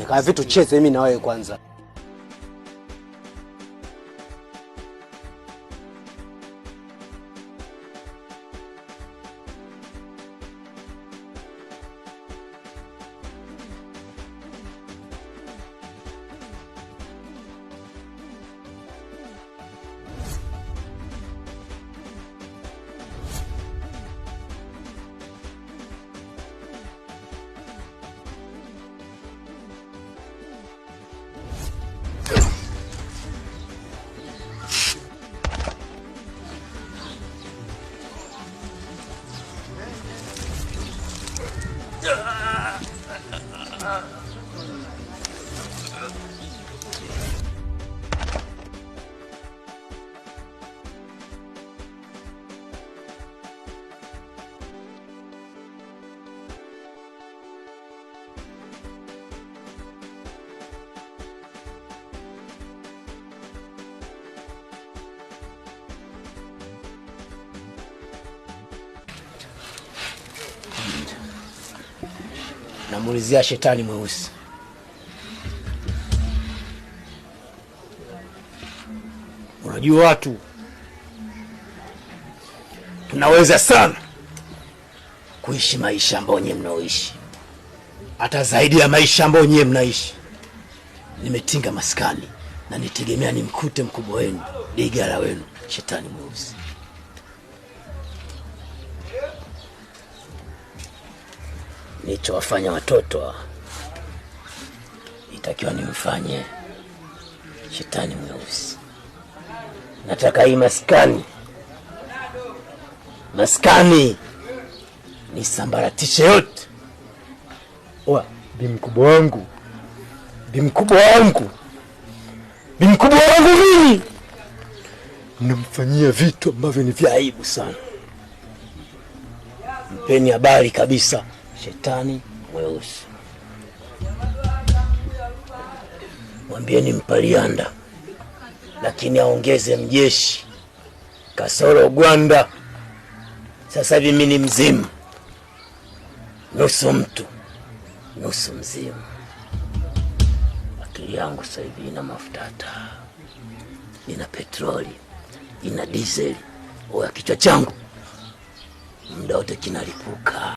Kama vitu cheze mimi na wewe kwanza. Namuulizia shetani mweusi. Unajua watu tunaweza sana kuishi maisha ambayo nyewe mnaoishi, hata zaidi ya maisha ambayo nyewe mnaishi. Nimetinga maskani na nitegemea nimkute mkubwa wenu, digara wenu, shetani mweusi. Nichowafanya watoto itakiwa nimfanye shetani mweusi. Nataka hii maskani nisambaratishe yote. Bimkubwa wangu mimi namfanyia vitu ambavyo ni vya aibu sana. Mpeni habari kabisa shetani mweusi. Mwambieni Mpalianda, lakini aongeze mjeshi kasoro gwanda. Sasa hivi mimi ni mzimu, nusu mtu nusu mzimu. Akili yangu sasa hivi ina mafuta, ina petroli, ina diesel. Kichwa changu muda wote kinalipuka.